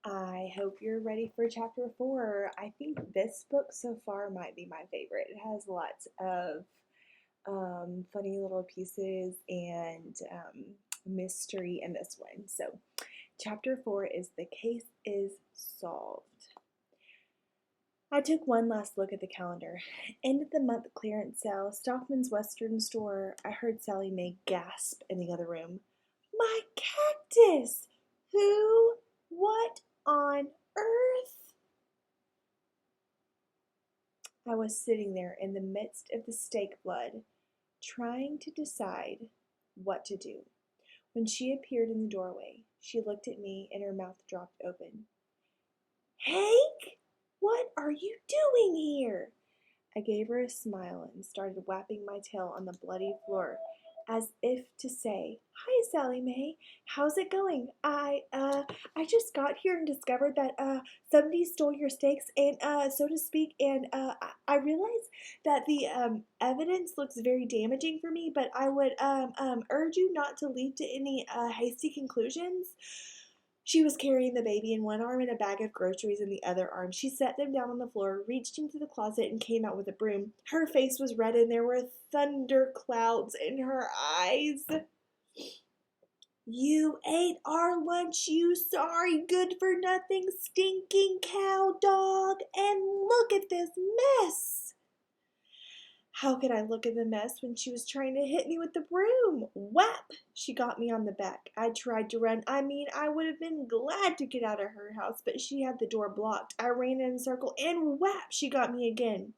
I hope you're ready for chapter 4. I think this book so far might be my favorite. It has lots of funny little pieces and mystery in this one. So, chapter 4 is The Case is Solved. I took one last look at the calendar. End of the month clearance sale, Stockman's Western Store. I heard Sally Mae gasp in the other room. My cactus! Who? What on earth? I was sitting there in the midst of the steak blood, trying to decide what to do. When she appeared in the doorway, she looked at me and her mouth dropped open. Hank, what are you doing here? I gave her a smile and started whapping my tail on the bloody floor, as if to say, "Hi, Sally Mae. How's it going? I just got here and discovered that somebody stole your steaks and so to speak, and I realize that the evidence looks very damaging for me, but I would urge you not to leap to any hasty conclusions." She was carrying the baby in one arm and a bag of groceries in the other arm. She set them down on the floor, reached into the closet, and came out with a broom. Her face was red, and there were thunder clouds in her eyes. You ate our lunch, you sorry, good-for-nothing, stinking cow dog, and look at this mess. How could I look at the mess when she was trying to hit me with the broom? Whap! She got me on the back. I tried to run. I would have been glad to get out of her house, but she had the door blocked. I ran in a circle, and whap! She got me again.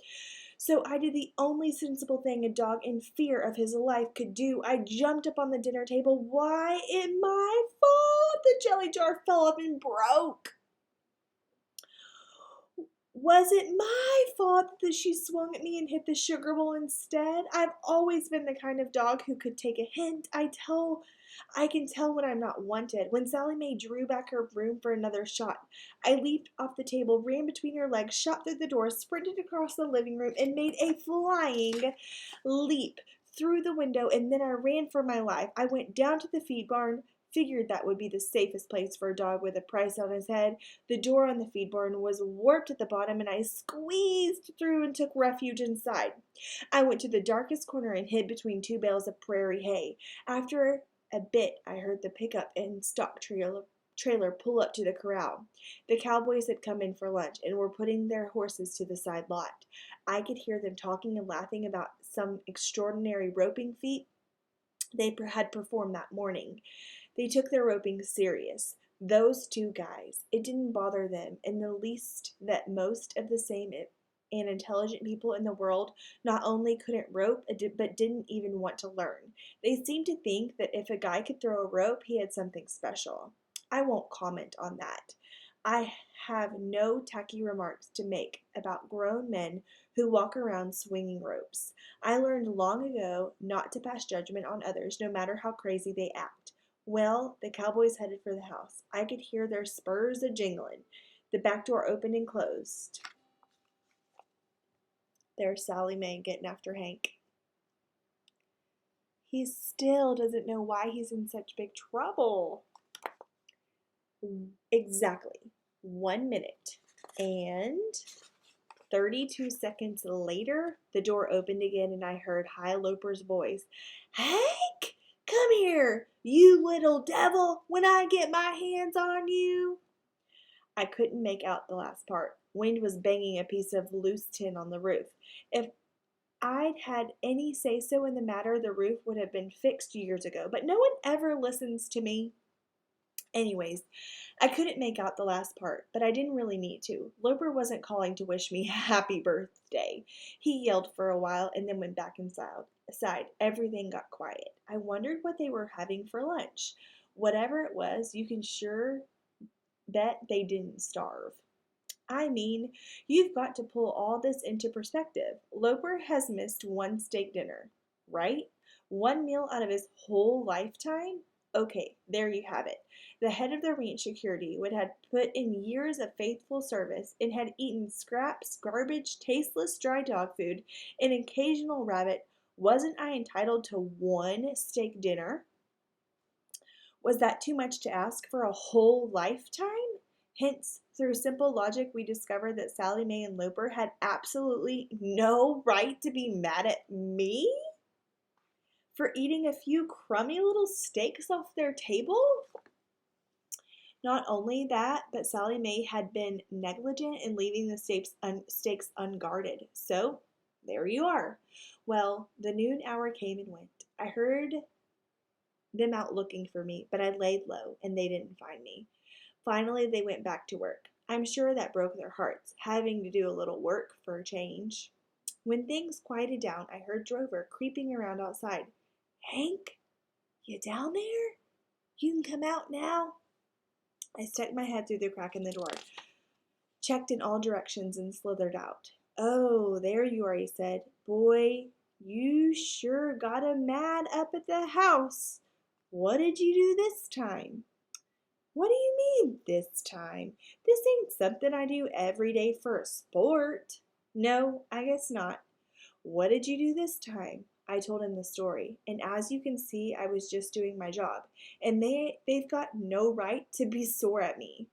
So I did the only sensible thing a dog in fear of his life could do. I jumped up on the dinner table. Why, it's my fault. The jelly jar fell off and broke. Was it my fault that she swung at me and hit the sugar bowl instead? I've always been the kind of dog who could take a hint. I can tell when I'm not wanted. When Sally Mae drew back her broom for another shot, I leaped off the table, ran between her legs, shot through the door, sprinted across the living room, and made a flying leap through the window, and then I ran for my life. I went down to the feed barn, figured that would be the safest place for a dog with a price on his head. The door on the feed barn was warped at the bottom, and I squeezed through and took refuge inside. I went to the darkest corner and hid between two bales of prairie hay. After a bit, I heard the pickup and stock trailer pull up to the corral. The cowboys had come in for lunch and were putting their horses to the side lot. I could hear them talking and laughing about some extraordinary roping feat they had performed that morning. They took their roping serious. Those two guys. It didn't bother them in the least that most of the same and intelligent people in the world not only couldn't rope, but didn't even want to learn. They seemed to think that if a guy could throw a rope, he had something special. I won't comment on that. I have no tacky remarks to make about grown men who walk around swinging ropes. I learned long ago not to pass judgment on others, no matter how crazy they act. Well, the cowboys headed for the house. I could hear their spurs a jingling. The back door opened and closed. There's Sally Mae getting after Hank. He still doesn't know why he's in such big trouble. Exactly 1 minute and 32 seconds later, the door opened again and I heard High Loper's voice. Hank, come here, you little devil, when I get my hands on you. I couldn't make out the last part. Wind was banging a piece of loose tin on the roof. If I'd had any say-so in the matter, the roof would have been fixed years ago, but no one ever listens to me. Anyways, I couldn't make out the last part, but I didn't really need to. Loper wasn't calling to wish me happy birthday. He yelled for a while and then went back inside. Everything got quiet. I wondered what they were having for lunch. Whatever it was, you can sure bet they didn't starve. I mean, you've got to pull all this into perspective. Loper has missed one steak dinner, right? One meal out of his whole lifetime? Okay, there you have it. The head of the ranch security would have put in years of faithful service and had eaten scraps, garbage, tasteless dry dog food, and occasional rabbit. Wasn't I entitled to one steak dinner? Was that too much to ask for a whole lifetime? Hence, through simple logic, we discovered that Sally Mae and Loper had absolutely no right to be mad at me for eating a few crummy little steaks off their table. Not only that, but Sally Mae had been negligent in leaving the steaks unguarded. So, there you are. Well, the noon hour came and went. I heard them out looking for me, but I laid low and they didn't find me. Finally, they went back to work. I'm sure that broke their hearts, having to do a little work for a change. When things quieted down, I heard Drover creeping around outside. Hank, you down there? You can come out now. I stuck my head through the crack in the door, checked in all directions, and slithered out. Oh, there you are, he said. Boy, you sure got 'em mad up at the house. What did you do this time? What do you mean, this time? This ain't something I do every day for a sport. No, I guess not. What did you do this time? I told him the story, and as you can see, I was just doing my job, and they've got no right to be sore at me.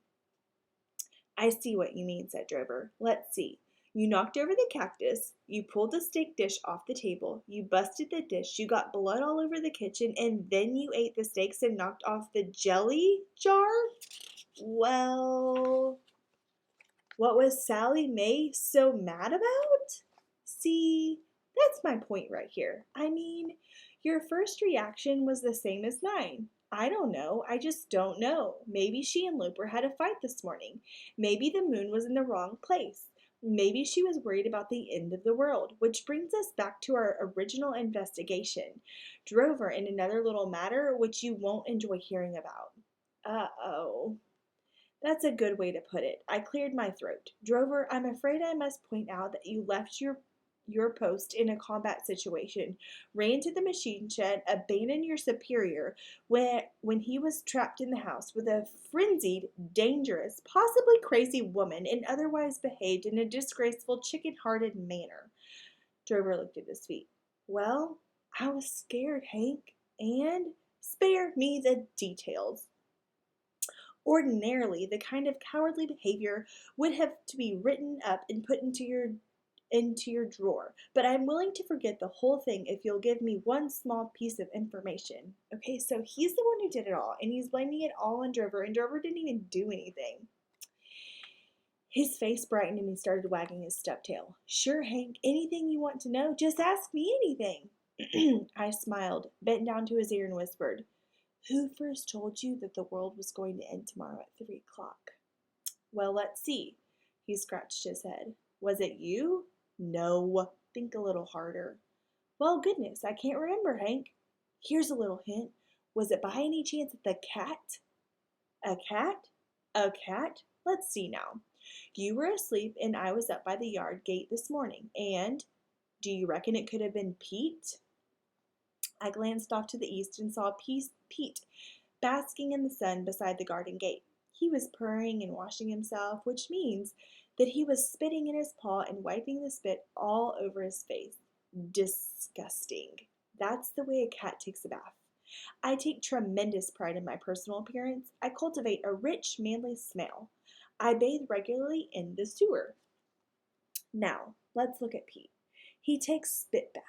I see what you mean, said Drover. Let's see. You knocked over the cactus, you pulled the steak dish off the table, you busted the dish, you got blood all over the kitchen, and then you ate the steaks and knocked off the jelly jar? Well, what was Sally Mae so mad about? See, that's my point right here. I mean, your first reaction was the same as mine. I don't know. I just don't know. Maybe she and Loper had a fight this morning. Maybe the moon was in the wrong place. Maybe she was worried about the end of the world, which brings us back to our original investigation. Drover in another little matter which you won't enjoy hearing about. Uh-oh. That's a good way to put it. I cleared my throat. Drover, I'm afraid I must point out that you left your post in a combat situation, ran to the machine shed, abandoned your superior when he was trapped in the house with a frenzied, dangerous, possibly crazy woman, and otherwise behaved in a disgraceful, chicken-hearted manner. Drover looked at his feet. Well, I was scared, Hank, and spare me the details. Ordinarily, the kind of cowardly behavior would have to be written up and put into your drawer, but I'm willing to forget the whole thing if you'll give me one small piece of information. Okay, so he's the one who did it all, and he's blaming it all on Drover, and Drover didn't even do anything. His face brightened and he started wagging his stub tail. Sure, Hank, anything you want to know, just ask me anything. I smiled, bent down to his ear and whispered, who first told you that the world was going to end tomorrow at 3 o'clock? Well, let's see. He scratched his head. Was it you? No. Think a little harder. Well, goodness, I can't remember, Hank. Here's a little hint. Was it by any chance the cat? A cat? A cat? Let's see now. You were asleep and I was up by the yard gate this morning, and do you reckon it could have been Pete? I glanced off to the east and saw Pete basking in the sun beside the garden gate. He was purring and washing himself, which means that he was spitting in his paw and wiping the spit all over his face. Disgusting. That's the way a cat takes a bath. I take tremendous pride in my personal appearance. I cultivate a rich, manly smell. I bathe regularly in the sewer. Now, let's look at Pete. He takes spit baths.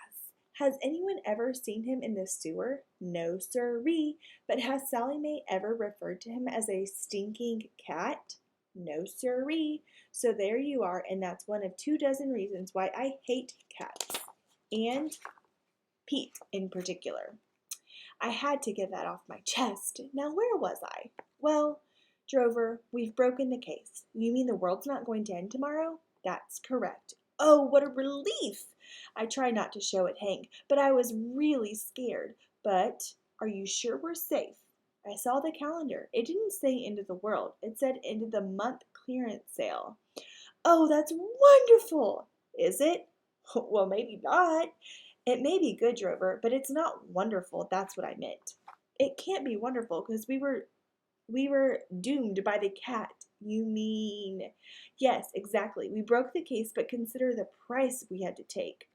Has anyone ever seen him in the sewer? No, sirree. But has Sally Mae ever referred to him as a stinking cat? No, sirree. So there you are, and that's one of 24 reasons why I hate cats. And Pete in particular. I had to get that off my chest. Now, where was I? Well, Drover, we've broken the case. You mean the world's not going to end tomorrow? That's correct. Oh, what a relief! I tried not to show it, Hank, but I was really scared. But are you sure we're safe? I saw the calendar. It didn't say end of the world. It said end of the month clearance sale. Oh, that's wonderful! Is it? Well, maybe not. It may be good, Drover, but it's not wonderful. That's what I meant. It can't be wonderful because we were doomed by the cat. You mean? Yes, exactly. We broke the case, but consider the price we had to take.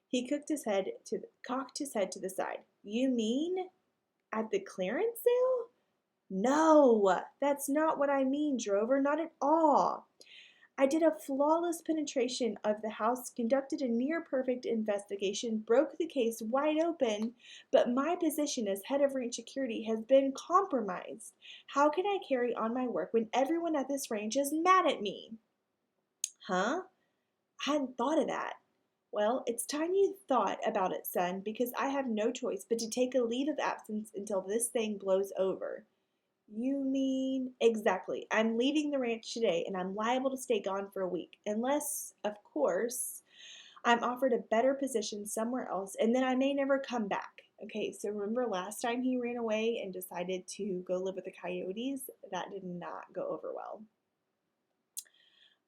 He cocked his head to the side. You mean at the clearance sale? No, that's not what I mean, Drover, not at all. I did a flawless penetration of the house, conducted a near perfect investigation, broke the case wide open, but my position as head of range security has been compromised. How can I carry on my work when everyone at this range is mad at me? Huh? I hadn't thought of that. Well, it's time you thought about it, son, because I have no choice but to take a leave of absence until this thing blows over. You mean exactly. I'm leaving the ranch today and I'm liable to stay gone for a week, unless, of course, I'm offered a better position somewhere else and then I may never come back. Okay, so remember last time he ran away and decided to go live with the coyotes? That did not go over well.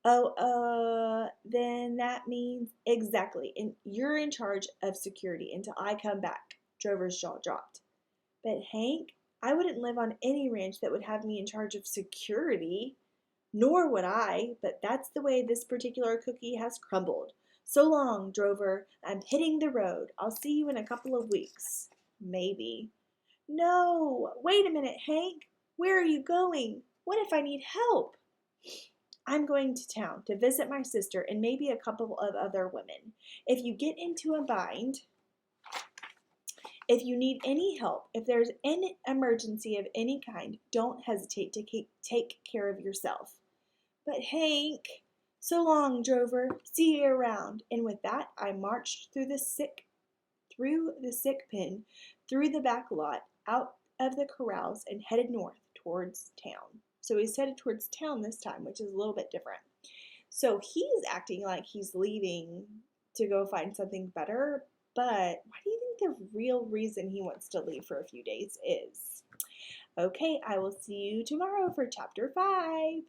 Oh, then that means exactly. And you're in charge of security until I come back. Drover's jaw dropped. But Hank, I wouldn't live on any ranch that would have me in charge of security. Nor would I, but that's the way this particular cookie has crumbled. So long, Drover. I'm hitting the road. I'll see you in a couple of weeks. Maybe. No, wait a minute, Hank. Where are you going? What if I need help? I'm going to town to visit my sister and maybe a couple of other women. If you get into a bind, if you need any help, if there's an emergency of any kind, don't hesitate to take care of yourself. But Hank, so long, Drover. See you around. And with that, I marched through the sick pen, through the back lot, out of the corrals, and headed north towards town. So he's headed towards town this time, which is a little bit different. So he's acting like he's leaving to go find something better, but why do you think the real reason he wants to leave for a few days is? Okay, I will see you tomorrow for chapter 5.